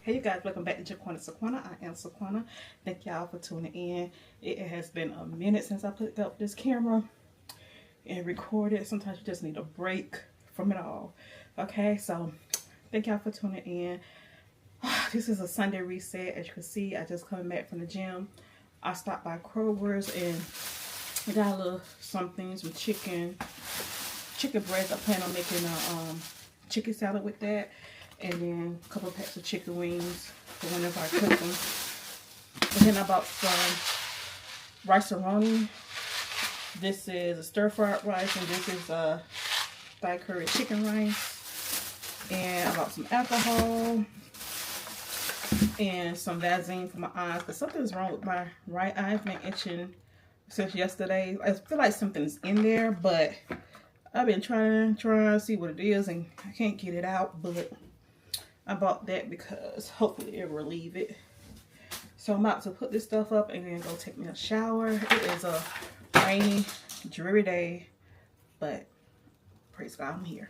Hey you guys, welcome back to Jaquana Saquana. I am Saquana. Thank y'all for tuning in. It has been a minute since I picked up this camera and recorded. Sometimes you just need a break from it all. Okay, so thank y'all for tuning in. This is a Sunday reset. As you can see, I just coming back from the gym. I stopped by Kroger's and I got a little something, some chicken breast. I plan on making a chicken salad with that. And then a couple of packs of chicken wings for whenever I cook them. And then I bought some rice-a-roni. This is a stir-fried rice, and this is a Thai curry chicken rice. And I bought some alcohol and some Vaseline for my eyes, because something's wrong with my right eye. I've been itching since yesterday. I feel like something's in there, but I've been trying to see what it is, and I can't get it out, but I bought that because hopefully it'll relieve it. So I'm about to put this stuff up and then go take me a shower. It is a rainy, dreary day, but praise God, I'm here.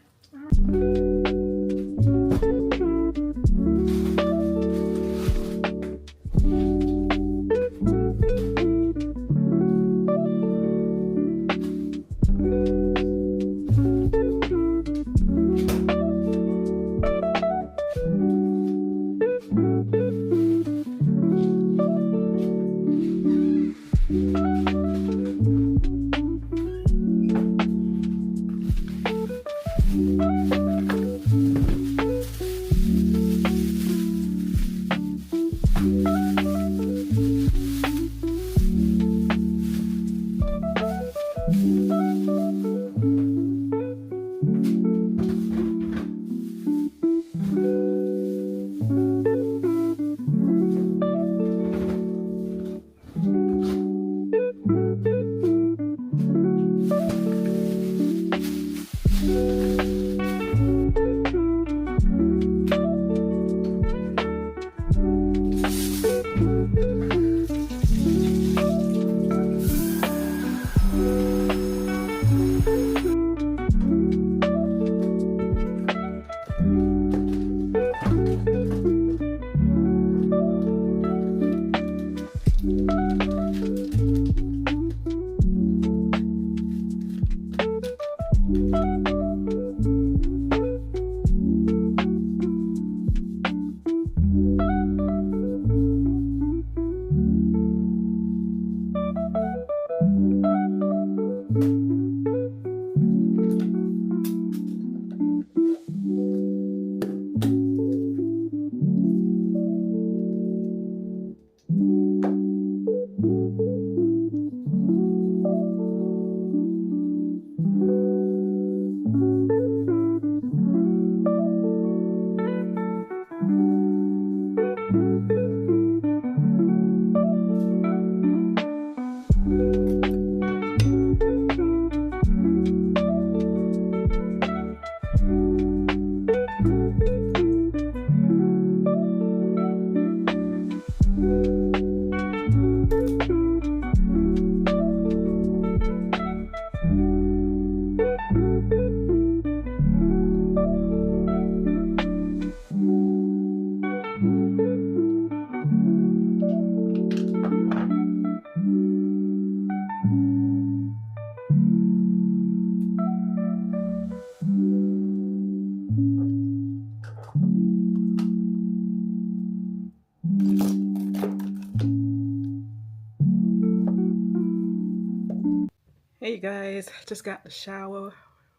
Hey guys, just got the shower.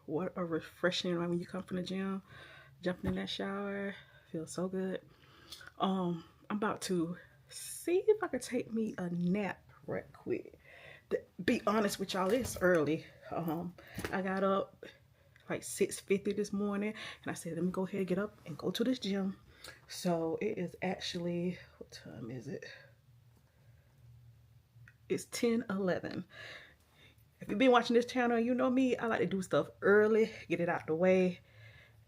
What a refreshing when you come from the gym. Jumping in that shower feels so good. I'm about to see if I can take me a nap right quick. To be honest with y'all, it's early. I got up like 6:50 this morning, and I said, let me go ahead and get up and go to this gym. So it is actually, what time is it? It's 10:11. If you've been watching this channel, you know me, I like to do stuff early, get it out the way,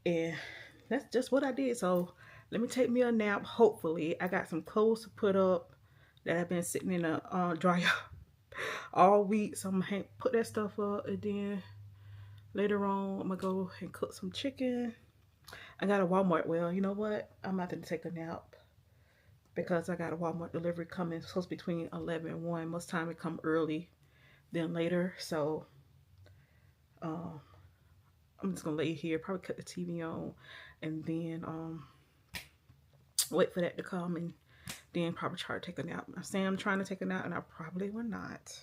and that's just what I did. So let me take me a nap. Hopefully I got some clothes to put up that I've been sitting in a dryer all week, so I'm gonna put that stuff up, and then later on I'm gonna go and cook some chicken. I got a Walmart. Well, you know what, I'm about to take a nap because I got a Walmart delivery coming. It's supposed to be between 11 and 1. Most time it come early than later, so I'm just gonna lay here, probably cut the TV on, and then wait for that to come, and then probably try to take a nap. I'm saying I'm trying to take a nap, and I probably will not.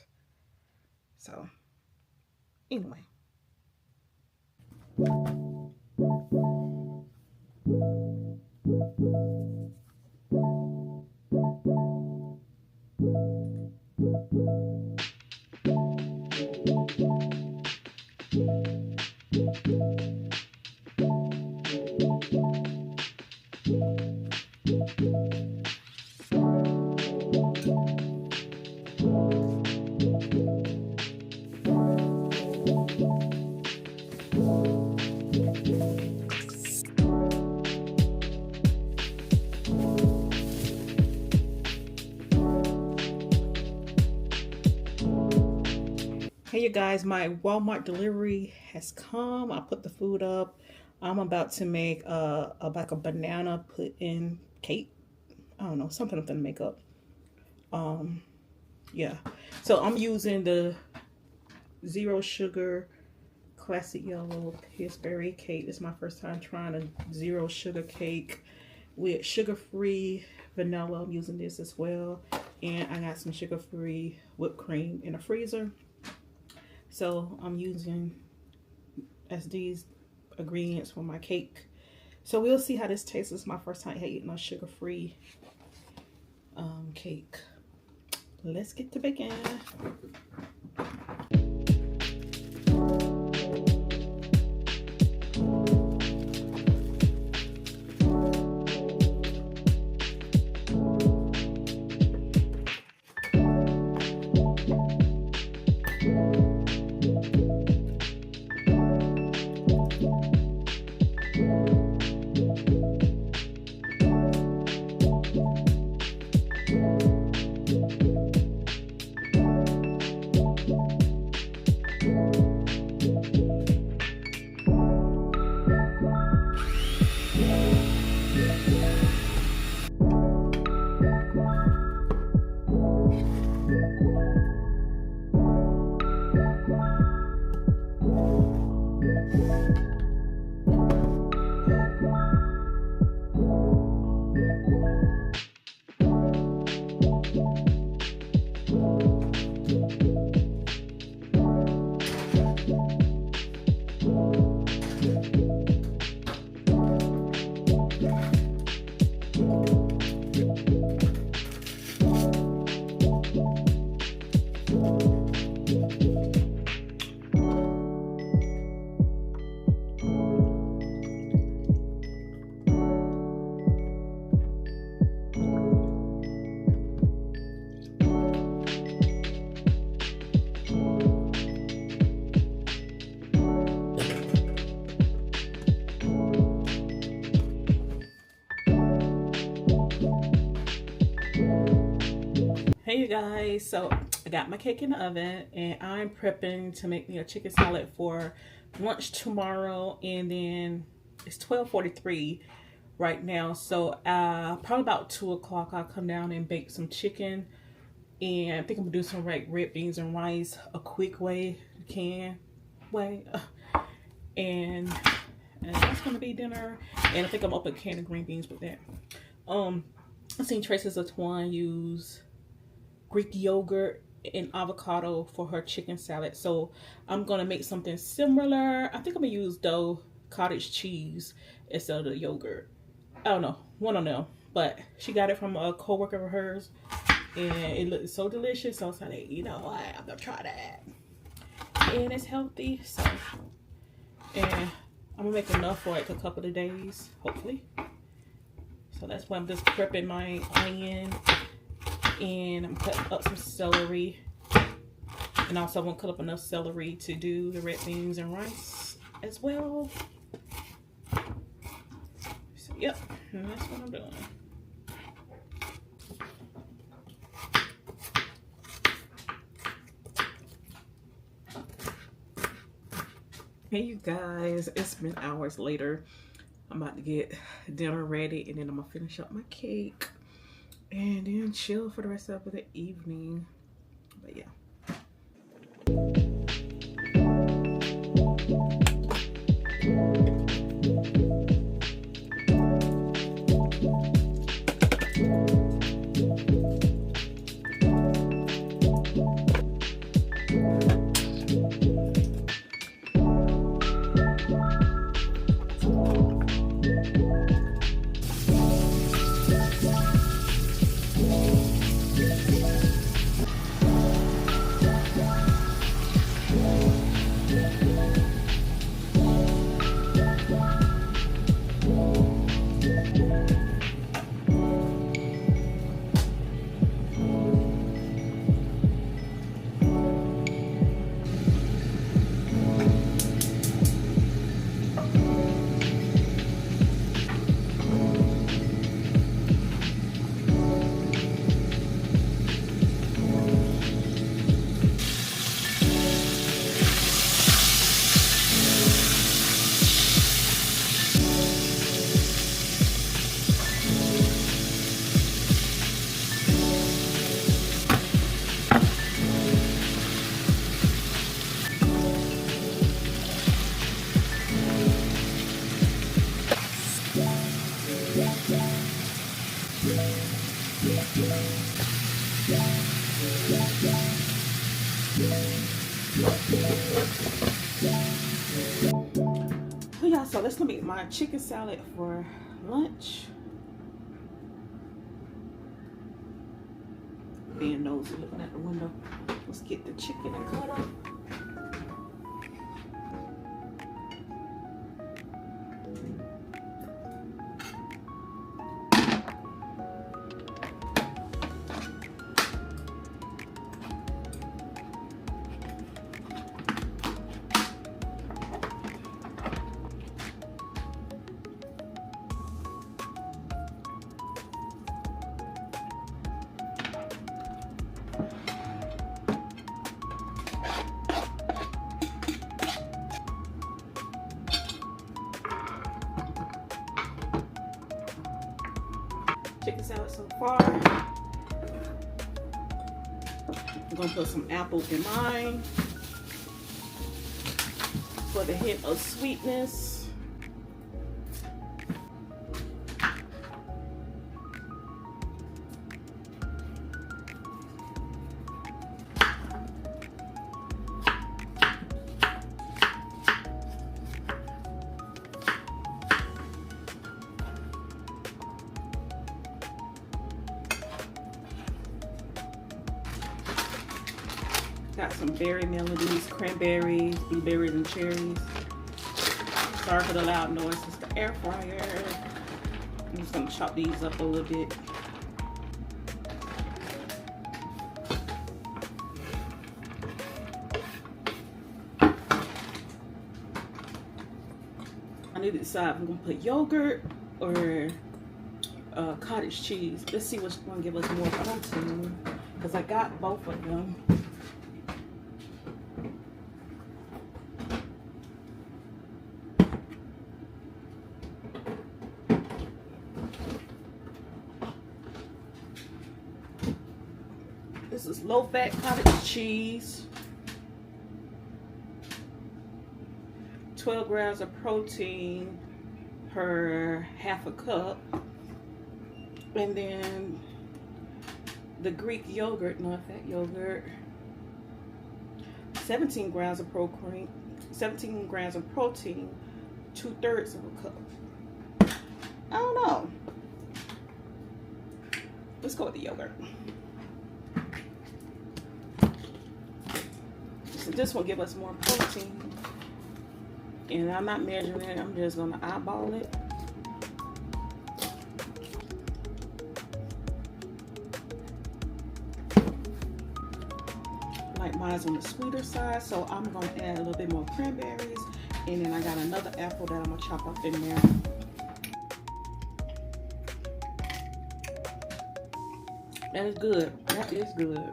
So anyway. Hey you guys, my Walmart delivery has come. I put the food up. I'm about to make like a banana pudding cake. I don't know, something I'm gonna make up. Yeah. So I'm using the zero sugar classic yellow Pillsbury cake. It's my first time trying a zero sugar cake with sugar-free vanilla. I'm using this as well. And I got some sugar-free whipped cream in the freezer. So I'm using as these ingredients for my cake. So we'll see how this tastes. This is my first time eating a sugar-free cake. Let's get to baking. Hey you guys, so I got my cake in the oven and I'm prepping to make me a chicken salad for lunch tomorrow, and then it's 12:43 right now, so probably about 2 o'clock I'll come down and bake some chicken, and I think I'm gonna do some red beans and rice, a quick way, way, and that's gonna be dinner. And I think I'm up a can of green beans with that. I've seen Tracy Zatwan use Greek yogurt and avocado for her chicken salad. So I'm gonna make something similar. I think I'm gonna use dough cottage cheese instead of the yogurt. I don't know, one of them. But she got it from a coworker of hers, and it looked so delicious. So I was like, you know what, I'm gonna try that. And it's healthy, so. And I'm gonna make enough for like a couple of days, hopefully. So that's why I'm just prepping my onion, and I'm cutting up some celery. And also I'm gonna cut up enough celery to do the red beans and rice as well. So yep, and that's what I'm doing. Hey you guys, it's been hours later. I'm about to get dinner ready, and then I'm gonna finish up my cake and then chill for the rest of the evening. But yeah. Yeah, so let's make my chicken salad for lunch. Being nosy looking at the window. Let's get the chicken and cut up. Chicken salad so far. I'm gonna put some apples in mine for the hint of sweetness. Got some berry melodies, cranberries, blueberries, and cherries. Sorry for the loud noise. It's the air fryer. I'm just gonna chop these up a little bit. I need to decide if I'm gonna put yogurt or cottage cheese. Let's see which one give us more protein, because I got both of them. This is low-fat cottage cheese. 12 grams of protein per half a cup. And then the Greek yogurt, non-fat yogurt, 17 grams of protein, 17 grams of protein, 2/3 of a cup. I don't know. Let's go with the yogurt. So this will give us more protein. And I'm not measuring it, I'm just gonna eyeball it. Like mine's on the sweeter side, so I'm gonna add a little bit more cranberries. And then I got another apple that I'm gonna chop up in there. That is good. That is good.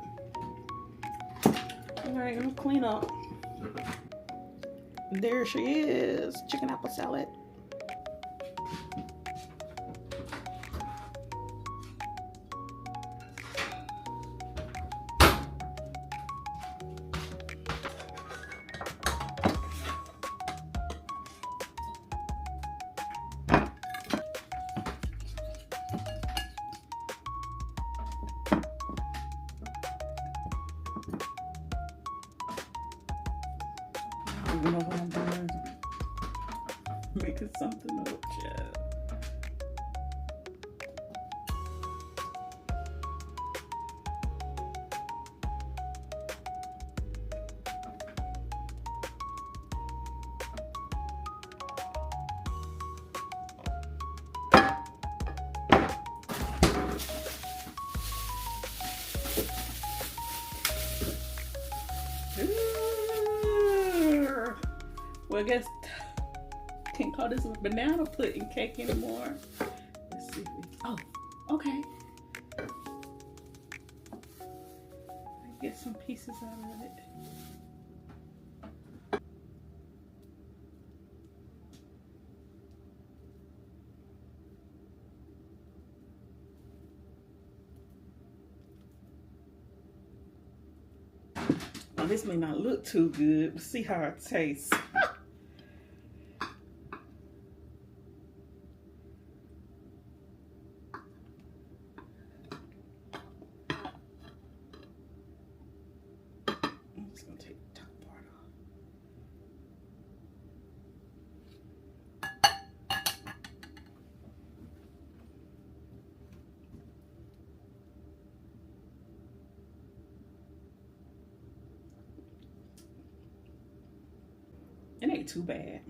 Alright, I'm gonna clean up. There she is. Chicken apple salad. You know what I'm doing? Making something up, child. Well, I guess can't call this a banana pudding cake anymore. Let's see. Oh, okay. Get some pieces out of it. Now, this may not look too good, but see how it tastes. It ain't too bad.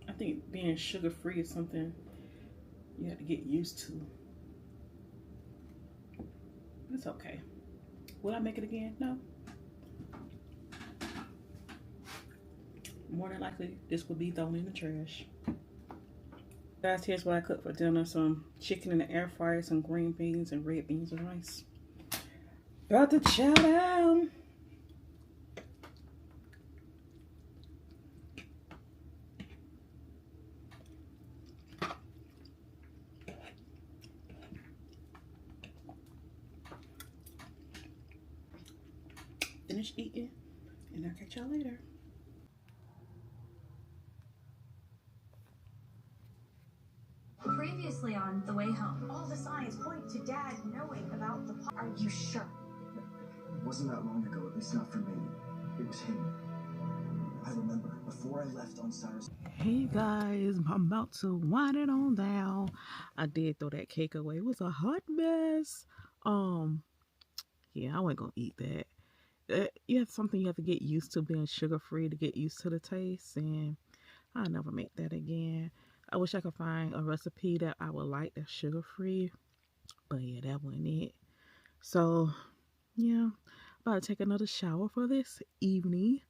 I think being sugar-free is something you have to get used to. It's okay. Will I make it again? No. More than likely, this will be thrown in the trash. Guys, here's what I cooked for dinner. Some chicken in the air fryer, some green beans and red beans and rice. About to chow down. Finish eating, and I'll catch y'all later. Previously on The Way Home, all the signs point to Dad knowing about the plot. Are you sure? It wasn't that long ago, at least not for me. It was him. I remember, before I left on Cyrus. Hey guys, I'm about to wind it on down. I did throw that cake away. It was a hot mess. Yeah, I wasn't gonna eat that. You have something you have to get used to, being sugar-free, to get used to the taste, and I'll never make that again. I wish I could find a recipe that I would like that's sugar-free, but yeah, that wasn't it. So yeah, about to take another shower for this evening,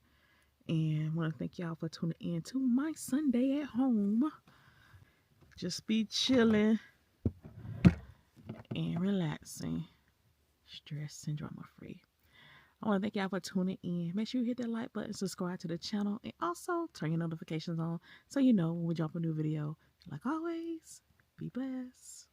and I want to thank y'all for tuning in to my Sunday at home. Just be chilling and relaxing, stress and drama free. I want to thank y'all for tuning in. Make sure you hit that like button, subscribe to the channel, and also turn your notifications on so you know when we drop a new video. Like always, be blessed.